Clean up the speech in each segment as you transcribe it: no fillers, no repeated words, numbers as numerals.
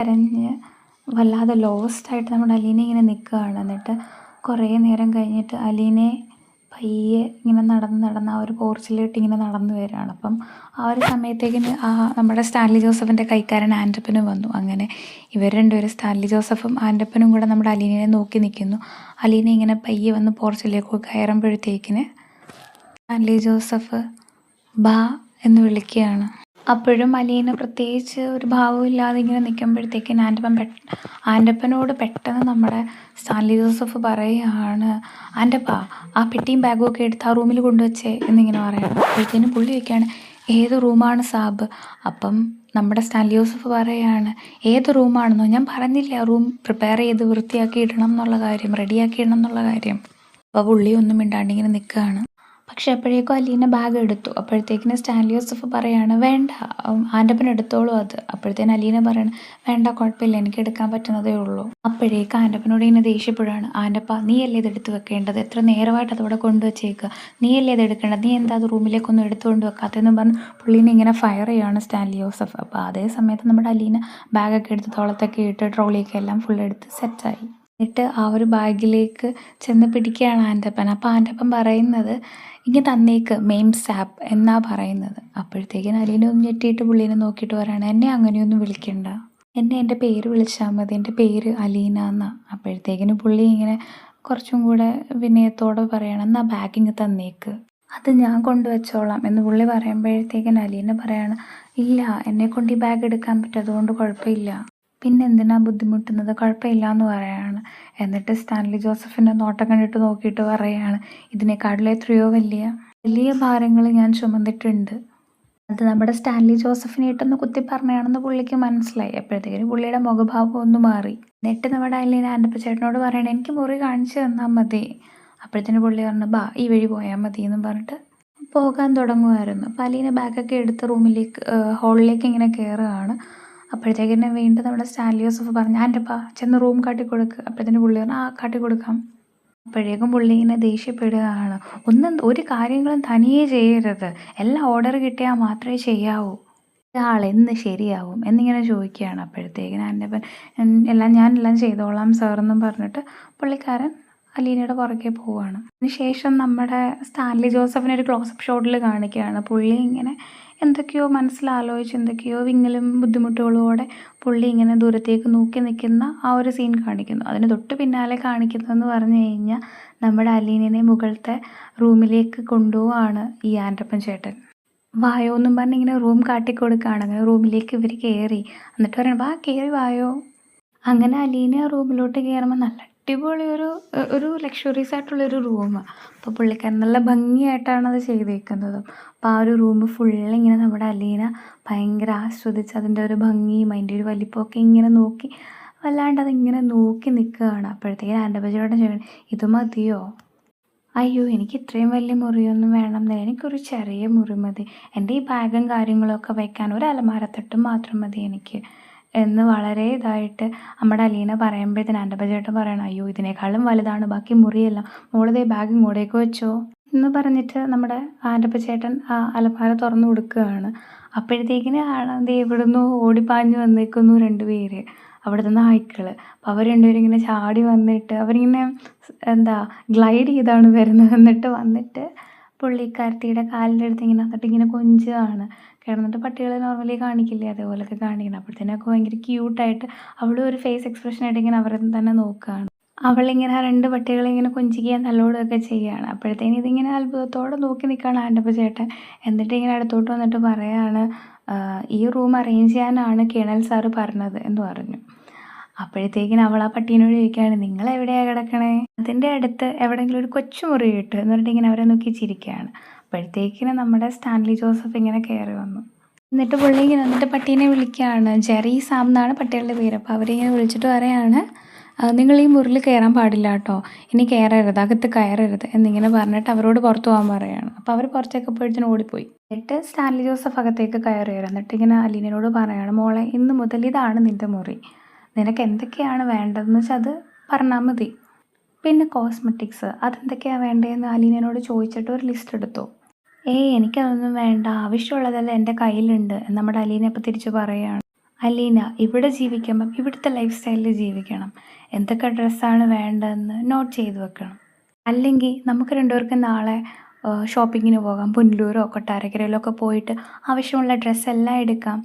കരഞ്ഞ് വല്ലാതെ ലോസ്റ്റായിട്ട് നമ്മുടെ അലീന ഇങ്ങനെ നിൽക്കുകയാണ്. എന്നിട്ട് കുറേ നേരം കഴിഞ്ഞിട്ട് അലീനയെ പയ്യെ ഇങ്ങനെ നടന്ന് ആ ഒരു പോർച്ചിലോട്ട് ഇങ്ങനെ നടന്നു വരികയാണ്. അപ്പം ആ ഒരു സമയത്തേക്കിന് നമ്മുടെ സ്റ്റാൻലി ജോസഫിൻ്റെ കൈക്കാരൻ ആൻ്റപ്പനും വന്നു. അങ്ങനെ ഇവർ രണ്ടുപേരും, സ്റ്റാൻലി ജോസഫും ആൻ്റപ്പനും കൂടെ നമ്മുടെ അലീനയെ നോക്കി നിൽക്കുന്നു. അലീന ഇങ്ങനെ പയ്യെ വന്ന് പോർച്ചിലേക്ക് കയറുമ്പോഴത്തേക്കിന് സ്റ്റാൻലി ജോസഫ് ബാ എന്ന് വിളിക്കുകയാണ്. അപ്പോഴും അലീന പ്രത്യേകിച്ച് ഒരു ഭാവവും ഇല്ലാതെ ഇങ്ങനെ നിൽക്കുമ്പോഴത്തേക്കിന് ആൻ്റപ്പനോട് പെട്ടെന്ന് നമ്മുടെ സ്റ്റാൻലി ജോസഫ് പറയുകയാണ്, ആൻ്റപ്പ ആ പെട്ടിയും ബാഗും ഒക്കെ എടുത്ത് ആ റൂമിൽ കൊണ്ടുവച്ചേ എന്നിങ്ങനെ പറയണം. അപ്പോഴത്തേനും പുള്ളി വയ്ക്കുകയാണ്, ഏത് റൂമാണ് സാബ്? അപ്പം നമ്മുടെ സ്റ്റാൻലി ജോസഫ് പറയുകയാണ്, ഏത് റൂമാണെന്നോ? ഞാൻ പറഞ്ഞില്ല റൂം പ്രിപ്പയർ ചെയ്ത് വൃത്തിയാക്കി ഇടണം എന്നുള്ള കാര്യം, റെഡിയാക്കി ഇടണം എന്നുള്ള കാര്യം. അപ്പോൾ പുള്ളി ഒന്നും മിണ്ടാണ്ടിങ്ങനെ നിൽക്കുകയാണ്. പക്ഷെ അപ്പോഴേക്കും അലീന ബാഗ് എടുത്തു. അപ്പോഴത്തേക്കിന് സ്റ്റാൻലി ജോസഫ് പറയാണ്, വേണ്ട ആൻ്റപ്പൻ എടുത്തോളൂ അത്. അപ്പോഴത്തേന് അലീന പറയണം, വേണ്ട കുഴപ്പമില്ല, എനിക്ക് എടുക്കാൻ പറ്റുന്നതേ ഉള്ളൂ. അപ്പോഴേക്കും ആൻ്റപ്പനോട് ഇങ്ങനെ ദേഷ്യപ്പെടുകയാണ്, ആൻ്റപ്പ നീയല്ലേ ഇത് എടുത്ത് വെക്കേണ്ടത്, എത്ര നേരമായിട്ട് അതവിടെ കൊണ്ടുവച്ചേക്കുക, നീയല്ലേ ഇത് എടുക്കേണ്ടത്, നീ എന്താ അത് റൂമിലേക്കൊന്നും എടുത്തുകൊണ്ട് വെക്കാത്തതെന്ന് പറഞ്ഞ് പുള്ളീനെ ഇങ്ങനെ ഫയർ ചെയ്യുകയാണ് സ്റ്റാൻലി ജോസഫ്. അപ്പോൾ അതേ സമയത്ത് നമ്മുടെ അലീന ബാഗൊക്കെ എടുത്ത് തോളത്തൊക്കെ ഇട്ട് ട്രോളിയൊക്കെ എല്ലാം ഫുൾ എടുത്ത് സെറ്റായി. എന്നിട്ട് ആ ഒരു ബാഗിലേക്ക് ചെന്ന് പിടിക്കുകയാണ് ആൻ്റപ്പൻ. അപ്പോൾ ആൻ്റപ്പൻ പറയുന്നത്, ഇങ്ങനെ തന്നേക്ക് മെയിം സാപ്പ് എന്നാ പറയുന്നത്. അപ്പോഴത്തേക്കിന് അലീന ഒന്ന് ഞെട്ടിയിട്ട് പുള്ളീനെ നോക്കിയിട്ട് പറയാണ്, എന്നെ അങ്ങനെയൊന്നും വിളിക്കണ്ട, എന്നെ എൻ്റെ പേര് വിളിച്ചാൽ മതി, എൻ്റെ പേര് അലീന എന്നാ. അപ്പോഴത്തേക്കിന് പുള്ളി ഇങ്ങനെ കുറച്ചും കൂടെ വിനയത്തോടെ പറയണം, എന്നാ ബാഗിങ് തന്നേക്ക്, അത് ഞാൻ കൊണ്ടുവച്ചോളാം എന്ന് പുള്ളി പറയുമ്പോഴത്തേക്കിന് അലീന പറയാണ്, ഇല്ല എന്നെ കൊണ്ട് ഈ ബാഗ് എടുക്കാൻ പറ്റും, അതുകൊണ്ട് കുഴപ്പമില്ല, പിന്നെ എന്തിനാ ബുദ്ധിമുട്ടുന്നത്, കുഴപ്പമില്ല എന്ന് പറയാണ്. എന്നിട്ട് സ്റ്റാൻലി ജോസഫിൻ്റെ നോട്ടം കണ്ടിട്ട് നോക്കിയിട്ട് പറയാണ്, ഇതിനേക്കാളും എത്രയോ വലിയ ഭാരങ്ങൾ ഞാൻ ചുമന്നിട്ടുണ്ട്. അത് നമ്മുടെ സ്റ്റാൻലി ജോസഫിനെ ഇട്ടൊന്ന് കുത്തി പറഞ്ഞാണെന്ന് പുള്ളിക്ക് മനസ്സിലായി. അപ്പോഴത്തേക്കും പുള്ളിയുടെ മുഖഭാവം ഒന്ന് മാറി. എന്നിട്ട് നമ്മുടെ അലീന ആൻ്റപ്പ ചേട്ടനോട് പറയണേ, എനിക്ക് മുറി കാണിച്ചു തന്നാൽ മതി. അപ്പോഴത്തേന് പുള്ളി പറഞ്ഞു, ബാ ഈ വഴി പോയാൽ മതി എന്നും പറഞ്ഞിട്ട് പോകാൻ തുടങ്ങുമായിരുന്നു. അപ്പോൾ അലീന ബാഗൊക്കെ എടുത്ത് റൂമിലേക്ക് ഹോളിലേക്ക് ഇങ്ങനെ കയറുകയാണ്. അപ്പോഴത്തേക്കിനെ വീണ്ടും നമ്മുടെ സ്റ്റാൻലി ജോസഫ് പറഞ്ഞു, ആൻ്റപ്പ ചെന്ന് റൂം കാട്ടിക്കൊടുക്ക്. അപ്പോഴത്തേന് പുള്ളി പറഞ്ഞു, ആ കാട്ടിക്കൊടുക്കാം. അപ്പോഴേക്കും പുള്ളി ഇങ്ങനെ ദേഷ്യപ്പെടുകയാണ്, ഒരു കാര്യങ്ങളും തനിയെ ചെയ്യരുത്, എല്ലാം ഓർഡർ കിട്ടിയാൽ മാത്രമേ ചെയ്യാവൂ, ആളെന്ന് ശരിയാവും എന്നിങ്ങനെ ചോദിക്കുകയാണ്. അപ്പോഴത്തേക്കിന് ആൻ്റപ്പൻ ഞാനെല്ലാം ചെയ്തോളാം സാർ എന്നും പറഞ്ഞിട്ട് പുള്ളിക്കാരൻ അലീനയുടെ പുറകെ പോവുകയാണ്. അതിനുശേഷം നമ്മുടെ സ്റ്റാൻലി ജോസഫിനെ ഒരു ക്ലോസപ്പ് ഷോട്ടിൽ കാണിക്കുകയാണ്. പുള്ളി ഇങ്ങനെ എന്തൊക്കെയോ മനസ്സിലാലോചിച്ച് എന്തൊക്കെയോ വിങ്ങലും ബുദ്ധിമുട്ടുകളോടെ പുള്ളി ഇങ്ങനെ ദൂരത്തേക്ക് നോക്കി നിൽക്കുന്ന ആ ഒരു സീൻ കാണിക്കുന്നു. അതിന് തൊട്ട് പിന്നാലെ കാണിക്കുന്നതെന്ന് പറഞ്ഞു കഴിഞ്ഞാൽ നമ്മുടെ അലീനയെ മുകളിലത്തെ റൂമിലേക്ക് കൊണ്ടുപോവാണ് ഈ ആൻ്റപ്പൻ ചേട്ടൻ. വായോ എന്നും പറഞ്ഞ് ഇങ്ങനെ റൂം കാട്ടിക്കൊടുക്കുകയാണ്. അങ്ങനെ റൂമിലേക്ക് ഇവർ കയറി. എന്നിട്ട് പറയണം, വാ കയറി വായോ. അങ്ങനെ അലീന റൂമിലോട്ട് കയറുമ്പോൾ നല്ല അടിപൊളി ഒരു ലക്ഷറീസ് ആയിട്ടുള്ളൊരു റൂം. അപ്പോൾ പുള്ളിക്കാരൻ നല്ല ഭംഗിയായിട്ടാണ് അത് ചെയ്തേക്കുന്നത്. അപ്പോൾ ആ ഒരു റൂം ഫുള്ളിങ്ങനെ നമ്മുടെ അലീന ഭയങ്കര ആസ്വദിച്ച് അതിൻ്റെ ഒരു ഭംഗിയും അതിൻ്റെ ഒരു വലിപ്പമൊക്കെ ഇങ്ങനെ നോക്കി വല്ലാണ്ട് അതിങ്ങനെ നോക്കി നിൽക്കുകയാണ്. അപ്പോഴത്തേക്കും ആൻ്റപ്പച്ചോടെ ചോദിക്കണം, ഇത് മതിയോ? അയ്യോ എനിക്ക് ഇത്രയും വലിയ മുറിയൊന്നും വേണമെന്നില്ല, എനിക്കൊരു ചെറിയ മുറി മതി, എൻ്റെ ഈ ബാഗും കാര്യങ്ങളൊക്കെ വയ്ക്കാൻ ഒരു അലമാരത്തട്ടും മാത്രം മതി എനിക്ക് എന്ന് വളരെ ഇതായിട്ട് നമ്മുടെ അലീന പറയുമ്പോഴത്തേന് ആൻ്റപ്പ ചേട്ടൻ പറയണം, അയ്യോ ഇതിനേക്കാളും വലുതാണ് ബാക്കി മുറിയെല്ലാം, മോളതേ ബാഗ് ഇങ്ങോട്ടേക്ക് വെച്ചോ എന്ന് പറഞ്ഞിട്ട് നമ്മുടെ ആൻ്റപ്പ ചേട്ടൻ ആ അലമാര തുറന്നു കൊടുക്കുകയാണ്. അപ്പോഴത്തേക്കിന് ദേ ഇവിടുന്ന് ഓടിപ്പാഞ്ഞ് വന്നേക്കുന്നു രണ്ടുപേര്, അവിടുത്തെ നായ്ക്കൾ. അപ്പോൾ അവർ രണ്ടുപേരും ഇങ്ങനെ ചാടി വന്നിട്ട് അവരിങ്ങനെ ഗ്ലൈഡ് ചെയ്താണ് വരുന്നത്. വന്നിട്ട് പുള്ളിക്കാരത്തിയുടെ കാലിൻ്റെ അടുത്ത് ഇങ്ങനെ വന്നിട്ട് ഇങ്ങനെ കൊഞ്ചുകയാണ്. കിടന്നിട്ട് പട്ടികളെ നോർമലി കാണിക്കില്ലേ, അതേപോലെയൊക്കെ കാണിക്കണം. അപ്പോഴത്തേനൊക്കെ ഭയങ്കര ക്യൂട്ടായിട്ട് അവളും ഒരു ഫേസ് എക്സ്പ്രഷൻ ആയിട്ട് ഇങ്ങനെ അവരെ തന്നെ നോക്കുകയാണ്. അവളിങ്ങനെ ആ രണ്ട് പട്ടികളെ ഇങ്ങനെ കൊഞ്ചിക്കുകയും നല്ലോടുകയൊക്കെ ചെയ്യുകയാണ്. അപ്പോഴത്തേനും ഇതിങ്ങനെ അത്ഭുതത്തോടെ നോക്കി നിൽക്കുകയാണ് ആൻ്റപ്പ ചേട്ടൻ. എന്നിട്ട് ഇങ്ങനെ അടുത്തോട്ട് വന്നിട്ട് പറയാണ്, ഈ റൂം അറേഞ്ച് ചെയ്യാനാണ് കേണൽ സാറ് പറഞ്ഞത് എന്ന് പറഞ്ഞു. അപ്പോഴത്തേക്കിനും അവൾ ആ പട്ടീനോട് ചോദിക്കുകയാണ്, നിങ്ങൾ എവിടെയാണ് കിടക്കണേ? അതിൻ്റെ അടുത്ത് എവിടെയെങ്കിലും ഒരു കൊച്ചു മുറി കിട്ടും എന്ന് പറഞ്ഞിട്ട് ഇങ്ങനെ അവരെ നോക്കി ചിരിക്കുകയാണ്. അപ്പോഴത്തേക്കിനും നമ്മുടെ സ്റ്റാൻലി ജോസഫ് ഇങ്ങനെ കയറി വന്നു. എന്നിട്ട് പുള്ളി ഇങ്ങനെ വന്നിട്ട് പട്ടീനെ വിളിക്കുകയാണ്. ജെറി സാം എന്നാണ് പട്ടികളുടെ പേര്. അപ്പോൾ അവരിങ്ങനെ വിളിച്ചിട്ട് പറയാണ്, നിങ്ങൾ ഈ മുറിയിൽ കയറാൻ പാടില്ല കേട്ടോ, ഇനി കയറരുത്, അകത്ത് കയറരുത് എന്നിങ്ങനെ പറഞ്ഞിട്ട് അവരോട് പുറത്തു പോകാൻ പറയുകയാണ്. അപ്പോൾ അവർ പുറത്തേക്ക് പോയതിന് ഓടിപ്പോയി. എന്നിട്ട് സ്റ്റാൻലി ജോസഫ് അകത്തേക്ക് കയറി വരും. എന്നിട്ട് ഇങ്ങനെ അലീനയോട് പറയുകയാണ്, മോളെ ഇന്ന് മുതൽ ഇതാണ് നിൻ്റെ മുറി, നിനക്ക് എന്തൊക്കെയാണ് വേണ്ടതെന്ന് വെച്ചാൽ അത് പറഞ്ഞാൽ മതി, പിന്നെ കോസ്മെറ്റിക്സ് അതെന്തൊക്കെയാണ് വേണ്ടതെന്ന് അലീനയോട് ചോദിച്ചിട്ട് ഒരു ലിസ്റ്റ് എടുത്തു. എനിക്കതൊന്നും വേണ്ട, ആവശ്യമുള്ളതെല്ലാം എൻ്റെ കയ്യിലുണ്ട് നമ്മുടെ അലീന ഇപ്പോൾ തിരിച്ച് പറയുകയാണ്. അലീന ഇവിടെ ജീവിക്കുമ്പം ഇവിടുത്തെ ലൈഫ് സ്റ്റൈലിൽ ജീവിക്കണം. എന്തൊക്കെ ഡ്രസ്സാണ് വേണ്ടതെന്ന് നോട്ട് ചെയ്ത് വെക്കണം. അല്ലെങ്കിൽ നമുക്ക് രണ്ടുപേർക്കും നാളെ ഷോപ്പിങ്ങിന് പോകാം. പുനലൂരോ കൊട്ടാരക്കരയിലോ ഒക്കെ പോയിട്ട് ആവശ്യമുള്ള ഡ്രസ്സെല്ലാം എടുക്കാം.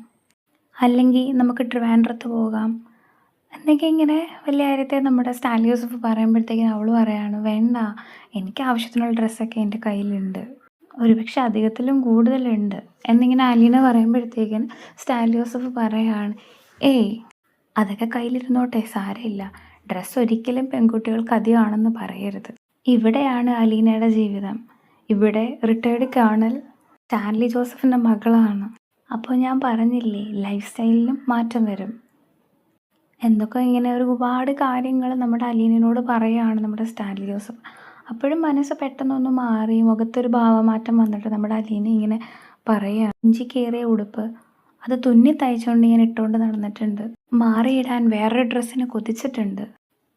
അല്ലെങ്കിൽ നമുക്ക് ട്രിവാൻഡ്രത്ത് പോകാം എന്നൊക്കെ ഇങ്ങനെ വലിയ കാര്യത്തെ നമ്മുടെ സ്റ്റാൻലി ജോസഫ് പറയുമ്പോഴത്തേക്കിനും അവൾ പറയാണ്, വേണ്ട, എനിക്ക് ആവശ്യത്തിനുള്ള ഡ്രസ്സൊക്കെ എൻ്റെ കയ്യിലുണ്ട്, ഒരുപക്ഷെ അധികത്തിലും കൂടുതലുണ്ട് എന്നിങ്ങനെ അലീന പറയുമ്പോഴത്തേക്കിന് സ്റ്റാൻലി ജോസഫ് പറയാണ്, ഏയ് അതൊക്കെ കയ്യിലിരുന്നോട്ടെ, സാരമില്ല, ഡ്രസ്സ് ഒരിക്കലും പെൺകുട്ടികൾക്ക് അധികമാണെന്ന് പറയരുത്. ഇവിടെയാണ് അലീനയുടെ ജീവിതം. ഇവിടെ റിട്ടയർഡ് കേണൽ സ്റ്റാൻലി ജോസഫിൻ്റെ മകളാണ്. അപ്പോൾ ഞാൻ പറഞ്ഞില്ലേ, ലൈഫ് സ്റ്റൈലിലും മാറ്റം വരും. എന്തൊക്കെ ഇങ്ങനെ ഒരുപാട് കാര്യങ്ങൾ നമ്മുടെ അലീനയോട് പറയുകയാണ് നമ്മുടെ സ്റ്റാൻലി ജോസഫ്. അപ്പോഴും മനസ്സ് പെട്ടെന്നൊന്ന് മാറി മുഖത്തൊരു ഭാവമാറ്റം വന്നിട്ട് നമ്മുടെ അലീന ഇങ്ങനെ പറയുകയാണ്, ഇഞ്ചി കയറിയ ഉടുപ്പ് അത് തുന്നി തയ്ച്ചുകൊണ്ട് ഇങ്ങനെ ഇട്ടുകൊണ്ട് നടന്നിട്ടുണ്ട്. മാറിയിടാൻ വേറൊരു ഡ്രസ്സിന് കൊതിച്ചിട്ടുണ്ട്.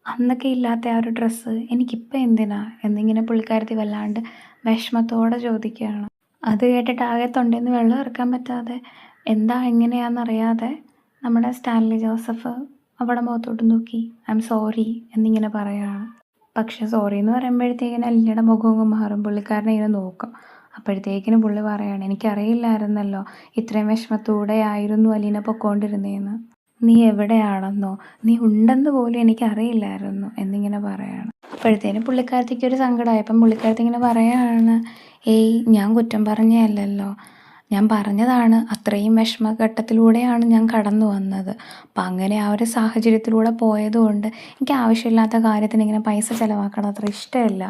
അന്നൊക്കെ ഇല്ലാത്ത ആ ഒരു ഡ്രസ്സ് എനിക്കിപ്പോൾ എന്തിനാ എന്നിങ്ങനെ പുള്ളിക്കാരത്തി വല്ലാണ്ട് വിഷമത്തോടെ ചോദിക്കുകയാണ്. അത് കേട്ടിട്ട് ആകെ തൊണ്ടേന്ന് വെള്ളം ഇറക്കാൻ പറ്റാതെ എന്താ എങ്ങനെയാണെന്നറിയാതെ നമ്മുടെ സ്റ്റാൻലി ജോസഫ് അവിടെ മുഖത്തോട്ട് നോക്കി ഐ എം സോറി എന്നിങ്ങനെ പറയുകയാണ്. പക്ഷെ സോറി എന്ന് പറയുമ്പോഴത്തേക്കിനും അലീനയുടെ മുഖവും മാറും. പുള്ളിക്കാരനെ ഇങ്ങനെ നോക്കും. അപ്പോഴത്തേക്കിനും പുള്ളി പറയാണ്, എനിക്കറിയില്ലായിരുന്നല്ലോ ഇത്രയും വിഷമത്തോടെ ആയിരുന്നു അലീന പൊക്കോണ്ടിരുന്നേന്ന്. നീ എവിടെയാണെന്നോ നീ ഉണ്ടെന്ന് പോലും എനിക്കറിയില്ലായിരുന്നു എന്നിങ്ങനെ പറയാണ്. അപ്പോഴത്തേനും പുള്ളിക്കാരത്തിക്ക് ഒരു സങ്കടമായപ്പം പുള്ളിക്കാരത്തി ഇങ്ങനെ പറയാണ്, ഏയ് ഞാൻ കുറ്റം പറഞ്ഞതല്ലല്ലോ, ഞാൻ പറഞ്ഞതാണ് അത്രയും വിഷമഘട്ടത്തിലൂടെയാണ് ഞാൻ കടന്നു വന്നത്. അപ്പം അങ്ങനെ ആ ഒരു സാഹചര്യത്തിലൂടെ പോയതുകൊണ്ട് എനിക്ക് ആവശ്യമില്ലാത്ത കാര്യത്തിന് ഇങ്ങനെ പൈസ ചിലവാക്കണം അത്ര ഇഷ്ടമല്ല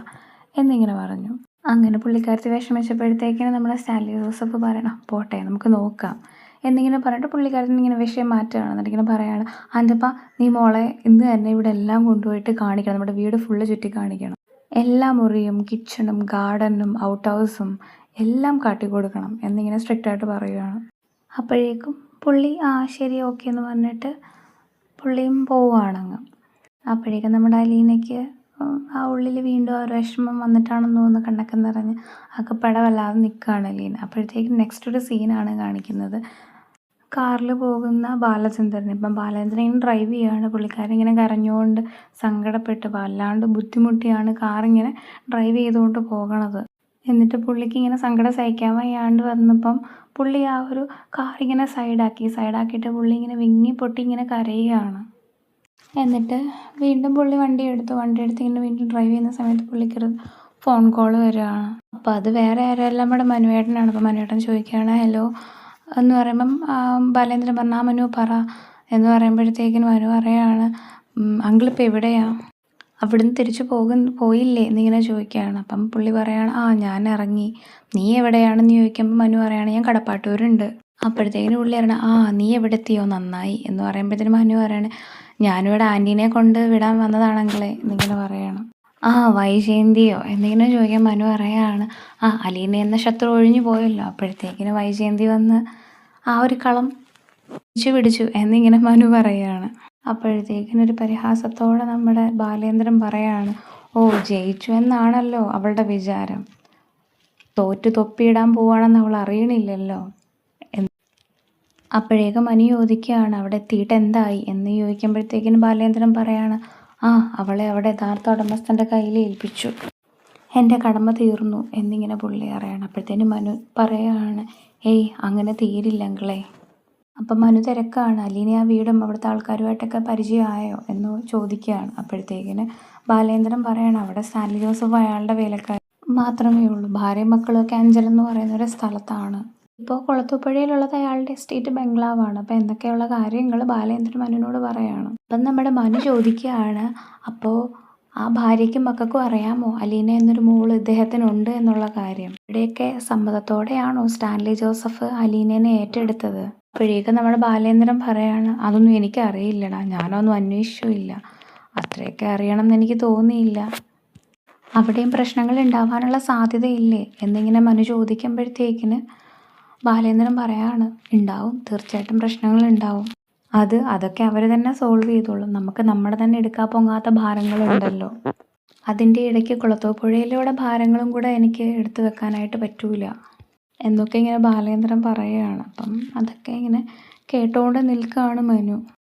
എന്നിങ്ങനെ പറഞ്ഞു. അങ്ങനെ പുള്ളിക്കാരത്തി വിഷമിച്ചപ്പോഴത്തേക്കിനും നമ്മുടെ സ്റ്റാൻലി ജോസഫ് പറയണം, പോട്ടെ നമുക്ക് നോക്കാം എന്നിങ്ങനെ പറഞ്ഞിട്ട് പുള്ളിക്കാരൻ ഇങ്ങനെ വിഷയം മാറ്റുകയാണ്. എന്നിട്ട് ഇങ്ങനെ പറയുകയാണ്, അൻ്റെപ്പ നീ മോളെ ഇന്ന് തന്നെ ഇവിടെ എല്ലാം കൊണ്ടുപോയിട്ട് കാണിക്കണം, നമ്മുടെ വീട് ഫുള്ള് ചുറ്റി കാണിക്കണം, എല്ലാ മുറിയും കിച്ചണും ഗാർഡനും ഔട്ട് ഹൗസും എല്ലാം കാട്ടിക്കൊടുക്കണം എന്നിങ്ങനെ സ്ട്രിക്റ്റായിട്ട് പറയുകയാണ്. അപ്പോഴേക്കും പുള്ളി ശരി ഓക്കെ എന്ന് പറഞ്ഞിട്ട് പുള്ളിയും പോവുകയാണങ്ങ്. അപ്പോഴേക്കും നമ്മുടെ അലീനയ്ക്ക് ആ ഉള്ളിൽ വീണ്ടും ആ ഒരു വിഷമം വന്നിട്ടാണെന്ന് തോന്നുന്നു കണ്ണൊക്കെ നിറഞ്ഞ് ആകെപ്പാടെ വല്ലാതെ നിൽക്കുകയാണ് അലീന. അപ്പോഴത്തേക്കും നെക്സ്റ്റ് ഒരു സീനാണ് കാണിക്കുന്നത്. കാറിൽ പോകുന്ന ബാലചന്ദ്രൻ. ഇപ്പം ബാലചന്ദ്രൻ ഇങ്ങനെ ഡ്രൈവ് ചെയ്യുകയാണ്. പുള്ളിക്കാരൻ ഇങ്ങനെ കരഞ്ഞുകൊണ്ട് സങ്കടപ്പെട്ട് വല്ലാണ്ട് ബുദ്ധിമുട്ടിയാണ് കാറിങ്ങനെ ഡ്രൈവ് ചെയ്തുകൊണ്ട് പോകണത്. എന്നിട്ട് പുള്ളിക്ക് ഇങ്ങനെ സങ്കടം സഹിക്കാൻ വയ്യാണ്ട് വന്നപ്പം പുള്ളി ആ ഒരു കാറിങ്ങനെ സൈഡാക്കിയിട്ട് പുള്ളി ഇങ്ങനെ വിങ്ങി പൊട്ടി ഇങ്ങനെ കരയുകയാണ്. എന്നിട്ട് വീണ്ടും പുള്ളി വണ്ടിയെടുത്ത് ഇങ്ങനെ വീണ്ടും ഡ്രൈവ് ചെയ്യുന്ന സമയത്ത് പുള്ളിക്കൊരു ഫോൺ കോൾ വരികയാണ്. അപ്പോൾ അത് വേറെ ആരുമല്ല, നമ്മുടെ മനുവേട്ടനാണ്. അപ്പോൾ മനുവേട്ടൻ ചോദിക്കുകയാണ് ഹലോ എന്ന് പറയുമ്പം ബാലേന്ദ്രൻ പറഞ്ഞു, മനു പറ എന്ന് പറയുമ്പോഴത്തേക്കിനും മനു പറയുകയാണ്, അങ്കിളിപ്പോൾ എവിടെയാണ്, അവിടുന്ന് തിരിച്ചു പോയില്ലേ എന്നിങ്ങനെ ചോദിക്കുകയാണ്. അപ്പം പുള്ളി പറയുകയാണ്, ഞാൻ ഇറങ്ങി, നീ എവിടെയാണെന്ന് ചോദിക്കുമ്പോൾ മനു പറയുകയാണ്, ഞാൻ കടപ്പാട്ടൂരുണ്ട്. അപ്പോഴത്തേക്കിനും പുള്ളി പറയണം, നീ എവിടെ എത്തിയോ, നന്നായി എന്ന് പറയുമ്പോഴത്തേനും മനു പറയാണ്, ഞാനിവിടെ ആൻറ്റീനെ കൊണ്ട് വിടാൻ വന്നതാണെങ്കിലേ എന്നിങ്ങനെ പറയണം. വൈജയന്തിയോ എന്നിങ്ങനെ ചോദിക്കാൻ മനു പറയുകയാണ്, അലീന എന്ന ശത്രു ഒഴിഞ്ഞു പോയല്ലോ. അപ്പോഴത്തേക്കിനും വൈജയന്തി വന്ന് ആ ഒരു കളം പിടിച്ചു എന്നിങ്ങനെ മനു പറയുകയാണ്. അപ്പോഴത്തേക്കിനൊരു പരിഹാസത്തോടെ നമ്മുടെ ബാലേന്ദ്രൻ പറയാണ്, ജയിച്ചു എന്നാണല്ലോ അവളുടെ വിചാരം, തോറ്റു തൊപ്പിയിടാൻ പോവാണെന്ന് അവൾ അറിയണില്ലല്ലോ. അപ്പോഴേക്കും മനു ചോദിക്കുകയാണ്, അവിടെ എത്തിയിട്ട് എന്തായി എന്ന് ചോദിക്കുമ്പോഴത്തേക്കിനും ബാലേന്ദ്രൻ പറയാണ്, അവളെ അവിടെ യഥാർത്ഥ ഉടമസ്ഥൻ്റെ കയ്യിൽ ഏൽപ്പിച്ചു, എൻ്റെ കടമ തീർന്നു എന്നിങ്ങനെ പുള്ളി പറയാണ്. അപ്പോഴത്തേനും മനു പറയുകയാണ്, അങ്ങനെ തീരില്ലെങ്കിലേ. അപ്പം മനു തിരക്കാണ്, അലീന ആ വീടും അവിടുത്തെ ആൾക്കാരുമായിട്ടൊക്കെ പരിചയമായോ എന്ന് ചോദിക്കുകയാണ്. അപ്പോഴത്തേക്കിന് ബാലേന്ദ്രൻ പറയണം, അവിടെ സ്റ്റാൻലി ജോസഫ് അയാളുടെ വേലക്കാരൻ മാത്രമേ ഉള്ളൂ, ഭാര്യയും മക്കളുമൊക്കെ അഞ്ചൽ എന്ന് പറയുന്ന ഒരു സ്ഥലത്താണ്. ഇപ്പോൾ കുളത്തൂപ്പുഴയിലുള്ളത് അയാളുടെ എസ്റ്റേറ്റ് ബംഗ്ലാവാണ്. അപ്പോൾ എന്തൊക്കെയുള്ള കാര്യങ്ങൾ ബാലേന്ദ്രൻ മനുവിനോട് പറയുകയാണ്. അപ്പം നമ്മുടെ മനു ചോദിക്കുകയാണ്, അപ്പോൾ ആ ഭാര്യയ്ക്കും മക്കൾക്കും അറിയാമോ അലീന എന്നൊരു മോള് ഇദ്ദേഹത്തിനുണ്ട് എന്നുള്ള കാര്യം? ഇവിടെയൊക്കെ സമ്മതത്തോടെയാണോ സ്റ്റാൻലി ജോസഫ് അലീനേനെ ഏറ്റെടുത്തത്? അപ്പോഴേക്കും നമ്മുടെ ബാലേന്ദ്രൻ പറയാണ്, അതൊന്നും എനിക്കറിയില്ലടാ, ഞാനൊന്നും അന്വേഷിച്ചില്ല, അത്രയൊക്കെ അറിയണം എന്ന് എനിക്ക് തോന്നിയില്ല, അവിടെയും പ്രശ്നങ്ങൾ ഉണ്ടാവാനുള്ള സാധ്യതയില്ലേ എന്നിങ്ങനെ മനു ചോദിക്കുമ്പോഴത്തേക്കിന് ബാലേന്ദ്രൻ പറയാണ്, ഉണ്ടാവും, തീർച്ചയായിട്ടും പ്രശ്നങ്ങൾ ഉണ്ടാവും, അതൊക്കെ അവർ തന്നെ സോൾവ് ചെയ്തോളും, നമുക്ക് നമ്മുടെ തന്നെ എടുക്കാൻ പൊങ്ങാത്ത ഭാരങ്ങളുണ്ടല്ലോ, അതിൻ്റെ ഇടയ്ക്ക് കുളത്തൂപ്പുഴയിലൂടെ ഭാരങ്ങളും കൂടെ എനിക്ക് എടുത്തു വെക്കാനായിട്ട് പറ്റൂല എന്നൊക്കെ ഇങ്ങനെ ബാലേന്ദ്രൻ പറയുകയാണ്. അപ്പം അതൊക്കെ ഇങ്ങനെ കേട്ടോണ്ട് നിൽക്കുകയാണ് മനു.